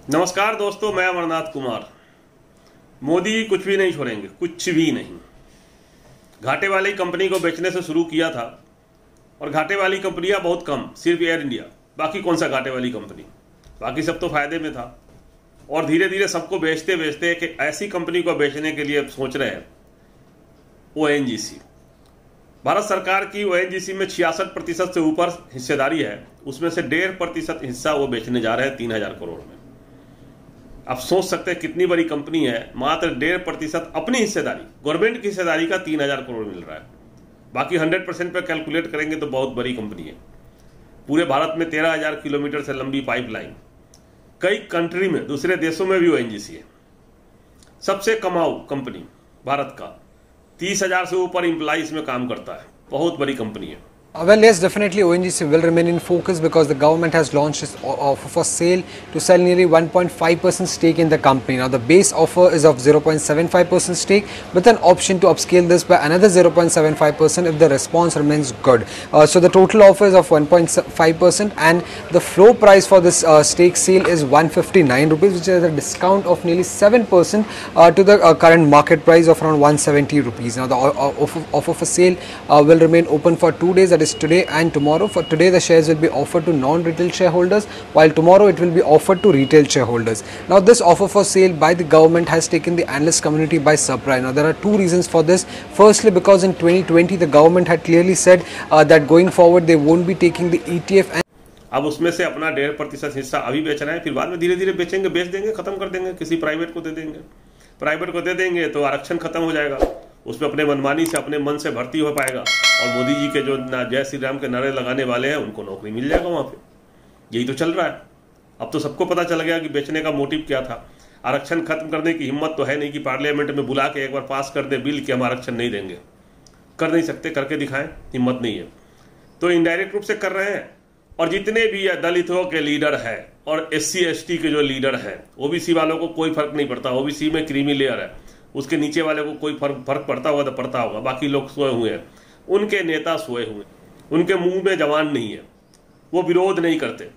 नमस्कार दोस्तों, मैं अमरनाथ कुमार। मोदी कुछ भी नहीं छोड़ेंगे, कुछ भी नहीं। घाटे वाली कंपनी को बेचने से शुरू किया था और घाटे वाली कंपनियां बहुत कम, सिर्फ एयर इंडिया। बाकी कौन सा घाटे वाली कंपनी, बाकी सब तो फायदे में था। और धीरे धीरे सबको बेचते बेचते कि ऐसी कंपनी को बेचने के लिए सोच रहे हैं ओएनजीसी। भारत सरकार की ओएनजीसी में 66% से ऊपर हिस्सेदारी है, उसमें से 1.5% हिस्सा वो बेचने जा रहे हैं 3000 करोड़ में। आप सोच सकते हैं कितनी बड़ी कंपनी है, मात्र 1.5% अपनी हिस्सेदारी, गवर्नमेंट की हिस्सेदारी का 3000 करोड़ मिल रहा है। बाकी 100% पे कैलकुलेट करेंगे तो बहुत बड़ी कंपनी है। पूरे भारत में 13,000 किलोमीटर से लंबी पाइपलाइन, कई कंट्री में, दूसरे देशों में भी ओएनजीसी है। सबसे कमाऊ कंपनी भारत का, 30,000 से ऊपर एम्प्लॉइज में काम करता है, बहुत बड़ी कंपनी है। Well, yes, definitely ONGC will remain in focus because the government has launched its offer for sale to sell nearly 1.5% stake in the company. Now, the base offer is of 0.75% stake with an option to upscale this by another 0.75% if the response remains good. So, the total offer is of 1.5% and the floor price for this stake sale is 159 rupees, which is a discount of nearly 7% to the current market price of around 170 rupees. Now, the offer for sale will remain open for 2 days, that is today and tomorrow. For today the shares will be offered to non-retail shareholders, while tomorrow it will be offered to retail shareholders. Now this offer for sale by the government has taken the analyst community by surprise. Now there are two reasons for this. Firstly, because in 2020 the government had clearly said that going forward they won't be taking the ETF and अब उसमें से अपना 1.5% हिस्सा अभी बेच रहे हैं, फिर बाद में धीरे धीरे बेचेंगे, बेच देंगे, खत्म कर देंगे, किसी प्राइवेट को दे देंगे। प्राइवेट को दे देंगे तो आरक्षण खत्म हो जाएगा, उसमें अपने मनमानी से, अपने मन से भर्ती हो पाएगा और मोदी जी के जो जय श्री राम के नारे लगाने वाले हैं उनको नौकरी मिल जाएगा वहाँ पे। यही तो चल रहा है। अब तो सबको पता चल गया कि बेचने का मोटिव क्या था। आरक्षण खत्म करने की हिम्मत तो है नहीं कि पार्लियामेंट में बुला के एक बार पास कर दे बिल कि हम आरक्षण नहीं देंगे। कर नहीं सकते, करके दिखाएं, हिम्मत नहीं है। तो इनडायरेक्ट रूप से कर रहे हैं। और जितने भी दलितों के लीडर हैं और SC ST के जो लीडर हैं, OBC वालों को कोई फर्क नहीं पड़ता। OBC में क्रीमी लेयर है, उसके नीचे वाले को कोई फर्क पड़ता होगा तो पड़ता होगा, बाकी लोग सोए हुए हैं। उनके नेता सोए हुए हैं, उनके मुंह में जवान नहीं है, वो विरोध नहीं करते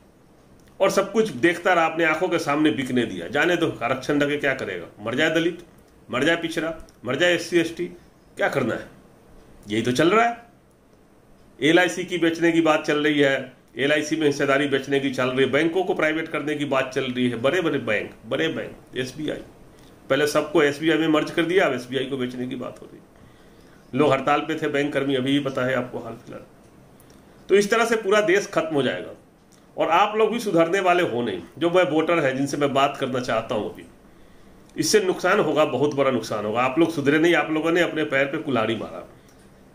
और सब कुछ देखता रहा, अपने आंखों के सामने बिकने दिया। जाने दो, आरक्षण लगे क्या करेगा, मर जाए दलित, मर जाए पिछड़ा, मर जाए SC ST, क्या करना है। यही तो चल रहा है। LIC की बेचने की बात चल रही है, LIC में हिस्सेदारी बेचने की चल रही है, बैंकों को प्राइवेट करने की बात चल रही है। बड़े बड़े बैंक SBI, पहले सबको SBI में मर्ज कर दिया, अब SBI को बेचने की बात हो रही है। लोग हड़ताल पे थे, बैंक कर्मी, अभी पता है आपको हाल फिलहाल। तो इस तरह से पूरा देश खत्म हो जाएगा और आप लोग भी सुधरने वाले हो नहीं। जो मैं वोटर है जिनसे मैं बात करना चाहता हूं अभी, इससे नुकसान होगा, बहुत बड़ा नुकसान होगा। आप लोग सुधरे नहीं, आप लोगों ने अपने पैर पे कुल्हाड़ी मारा।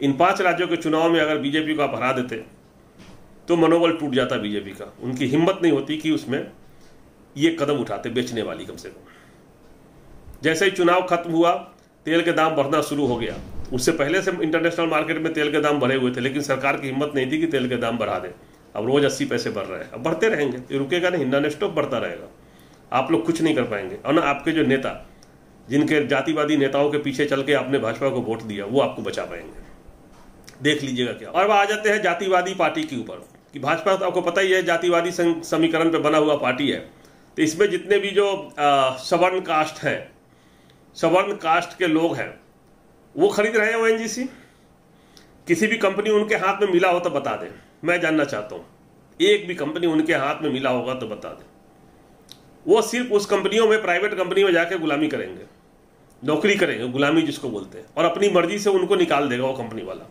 इन 5 राज्यों के चुनाव में अगर बीजेपी को आप हरा देते तो मनोबल टूट जाता बीजेपी का। उनकी हिम्मत नहीं होती कि उसमें ये कदम उठाते, बेचने वाली कम से कम। जैसे ही चुनाव खत्म हुआ, तेल के दाम बढ़ना शुरू हो गया। उससे पहले से इंटरनेशनल मार्केट में तेल के दाम बढ़े हुए थे, लेकिन सरकार की हिम्मत नहीं थी कि तेल के दाम बढ़ा दे। अब रोज 80 पैसे बढ़ रहे हैं, अब बढ़ते रहेंगे, ये रुकेगा नहीं, नॉन स्टॉप बढ़ता रहेगा। आप लोग कुछ नहीं कर पाएंगे। और ना आपके जो नेता, जिनके जातिवादी नेताओं के पीछे चल के आपने भाजपा को वोट दिया, वो आपको बचा पाएंगे। देख लीजिएगा क्या। और आ जाते हैं जातिवादी पार्टी के ऊपर कि भाजपा तो आपको पता ही है जातिवादी समीकरण पे बना हुआ पार्टी है। तो इसमें जितने भी जो सवर्ण कास्ट हैं, सवर्ण कास्ट के लोग हैं, वो खरीद रहे हैं ONGC। किसी भी कंपनी उनके हाथ में मिला हो तो बता दें, मैं जानना चाहता हूं। एक भी कंपनी उनके हाथ में मिला होगा तो बता दें। वो सिर्फ उस कंपनियों में, प्राइवेट कंपनी में जाके गुलामी करेंगे, नौकरी करेंगे, गुलामी जिसको बोलते हैं, और अपनी मर्जी से उनको निकाल देगा वो कंपनी वाला।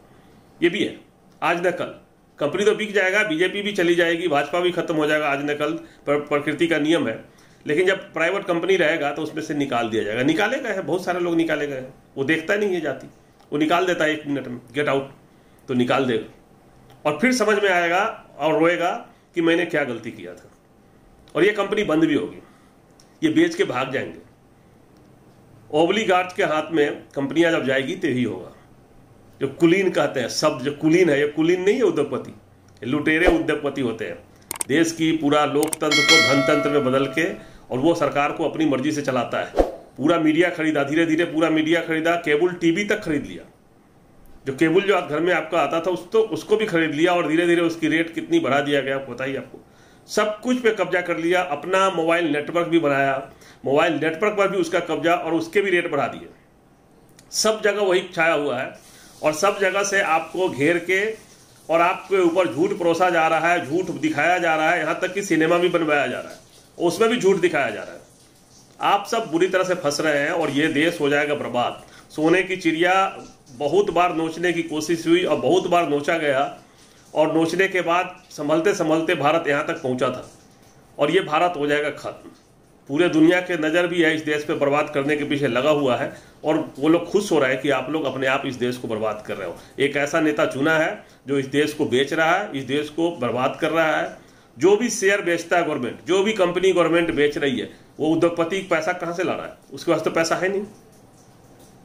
ये भी है, आज न कल कंपनी तो बिक जाएगा, बीजेपी भी चली जाएगी, भाजपा भी खत्म हो जाएगा, आज न कल प्रकृति का नियम है। लेकिन जब प्राइवेट कंपनी रहेगा तो उसमें से निकाल दिया जाएगा। निकाले गए हैं, बहुत सारे लोग निकाले गए हैं। वो देखता नहीं है जाति, वो निकाल देता है 1 मिनट में, गेट आउट, तो निकाल देगा और फिर समझ में आएगा और रोएगा कि मैंने क्या गलती किया था। और ये कंपनी बंद भी होगी, ये बेच के भाग जाएंगे। ओब्लिगार्ड के हाथ में कंपनियां जब जाएगी तो यही होगा। जो कुलीन कहते हैं शब्द, जो कुलीन है, ये कुलीन नहीं है उद्योगपति, लुटेरे उद्योगपति होते हैं। देश की पूरा लोकतंत्र को धनतंत्र में बदल के, और वो सरकार को अपनी मर्जी से चलाता है। पूरा मीडिया खरीदा, धीरे धीरे पूरा मीडिया खरीदा, केबल टीवी तक खरीद लिया। जो केबल जो घर में आपका आता था उसको भी खरीद लिया और धीरे धीरे उसकी रेट कितनी बढ़ा दिया गया, पता ही आपको। सब कुछ पे कब्जा कर लिया, अपना मोबाइल नेटवर्क भी बनाया, मोबाइल नेटवर्क पर भी उसका कब्जा और उसके भी रेट बढ़ा दिए। सब जगह वही छाया हुआ है और सब जगह से आपको घेर के और आपके ऊपर झूठ परोसा जा रहा है, झूठ दिखाया जा रहा है, यहाँ तक कि सिनेमा भी बनवाया जा रहा है, उसमें भी झूठ दिखाया जा रहा है। आप सब बुरी तरह से फंस रहे हैं और ये देश हो जाएगा बर्बाद। सोने की चिड़िया बहुत बार नोचने की कोशिश हुई और बहुत बार नोचा गया और नोचने के बाद संभलते संभलते भारत यहाँ तक पहुँचा था और ये भारत हो जाएगा खत्म। पूरे दुनिया के नज़र भी है इस देश पे बर्बाद करने के पीछे लगा हुआ है और वो लोग खुश हो रहे हैं कि आप लोग अपने आप इस देश को बर्बाद कर रहे हो। एक ऐसा नेता चुना है जो इस देश को बेच रहा है, इस देश को बर्बाद कर रहा है। जो भी शेयर बेचता है गवर्नमेंट, जो भी कंपनी गवर्नमेंट बेच रही है, वो उद्योगपति पैसा कहाँ से ला रहा है? उसके पास तो पैसा है नहीं।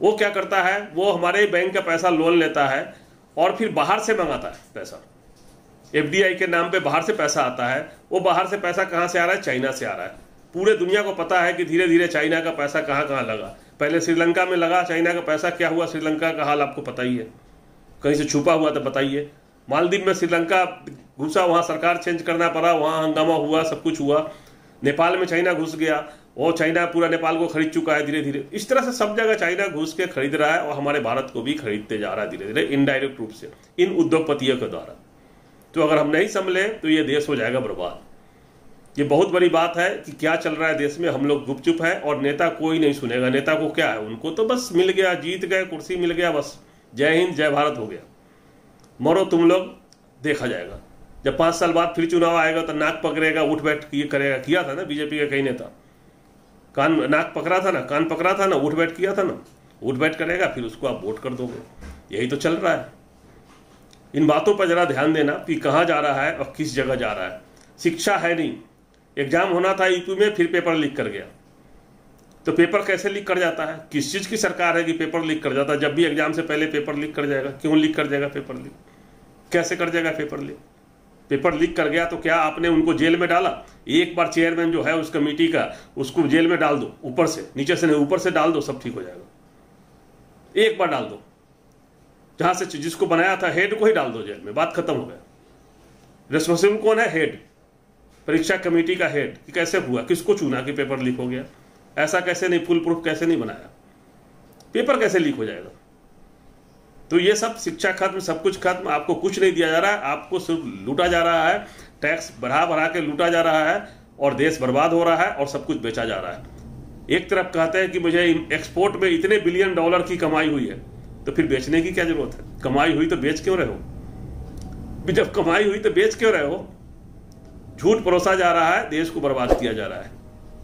वो क्या करता है, वो हमारे बैंक का पैसा लोन लेता है और फिर बाहर से मंगाता है पैसा। FDI के नाम पे बाहर से पैसा आता है। वो बाहर से पैसा कहाँ से आ रहा है? चाइना से आ रहा है। पूरे दुनिया को पता है कि धीरे धीरे चाइना का पैसा कहाँ कहाँ लगा। पहले श्रीलंका में लगा चाइना का पैसा, क्या हुआ श्रीलंका का हाल आपको पता ही है। कहीं से छुपा हुआ तो बताइए। मालदीव में श्रीलंका घुसा, वहाँ सरकार चेंज करना पड़ा, वहाँ हंगामा हुआ, सब कुछ हुआ। नेपाल में चाइना घुस गया, वो चाइना पूरा नेपाल को खरीद चुका है धीरे धीरे। इस तरह से सब जगह चाइना घुस के खरीद रहा है और हमारे भारत को भी खरीदते जा रहा है धीरे धीरे, इनडायरेक्ट रूप से इन उद्योगपतियों के द्वारा। तो अगर हम नहीं संभले तो ये देश हो जाएगा बर्बाद। ये बहुत बड़ी बात है कि क्या चल रहा है देश में। हम लोग गुपचुप है और नेता कोई नहीं सुनेगा। नेता को क्या है, उनको तो बस मिल गया, जीत गए, कुर्सी मिल गया, बस जय हिंद जय भारत हो गया। मरो तुम लोग, देखा जाएगा। जब 5 साल बाद फिर चुनाव आएगा तो नाक पकड़ेगा, उठ बैठ करेगा। किया था ना बीजेपी का कई नेता, कान नाक पकड़ा था ना, कान पकड़ा था ना, उठ बैठ किया था ना, उठ बैठ करेगा, फिर उसको आप वोट कर दोगे। यही तो चल रहा है। इन बातों पर जरा ध्यान देना कि कहाँ जा रहा है और किस जगह जा रहा है। शिक्षा है नहीं। एग्जाम होना था यूपी में, फिर पेपर लीक कर गया। तो पेपर कैसे लीक कर जाता है? किस चीज की सरकार है कि पेपर लीक कर जाता है? जब भी एग्जाम से पहले पेपर लीक कर जाएगा। क्यों लीक कर जाएगा पेपर लीक? कैसे कर जाएगा पेपर लीक? पेपर लीक कर गया तो क्या आपने उनको जेल में डाला? एक बार चेयरमैन जो है उस कमेटी का, उसको जेल में डाल दो, ऊपर से, नीचे से नहीं, ऊपर से डाल दो, सब ठीक हो जाएगा। एक बार डाल दो, जहां से जिसको बनाया था हेड को ही डाल दो जेल में, बात खत्म हो गया। रिस्पॉन्सिबल कौन है? हेड, परीक्षा कमेटी का हेड। कि कैसे हुआ, किसको चुना कि पेपर लीक हो गया? ऐसा कैसे नहीं, फुल प्रूफ कैसे नहीं बनाया? पेपर कैसे लीक हो जाएगा? तो ये सब शिक्षा खत्म, सब कुछ खत्म। आपको कुछ नहीं दिया जा रहा है, आपको सिर्फ लूटा जा रहा है। टैक्स बढ़ा बढ़ा के लूटा जा रहा है और देश बर्बाद हो रहा है और सब कुछ बेचा जा रहा है। एक तरफ कहते हैं कि मुझे एक्सपोर्ट में इतने बिलियन डॉलर की कमाई हुई है, तो फिर बेचने की क्या जरूरत है? कमाई हुई तो बेच क्यों रहे हो? जब कमाई हुई तो बेच क्यों रहे हो? झूठ परोसा जा रहा है, देश को बर्बाद किया जा रहा है।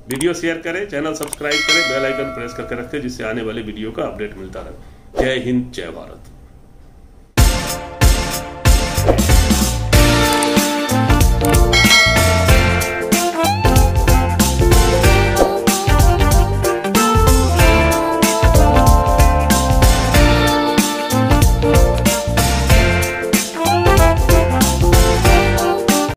वीडियो शेयर करें, चैनल सब्सक्राइब करें, बेल आइकन प्रेस करके रखें, जिससे आने वाले वीडियो का अपडेट मिलता रहे। जय हिंद जय भारत।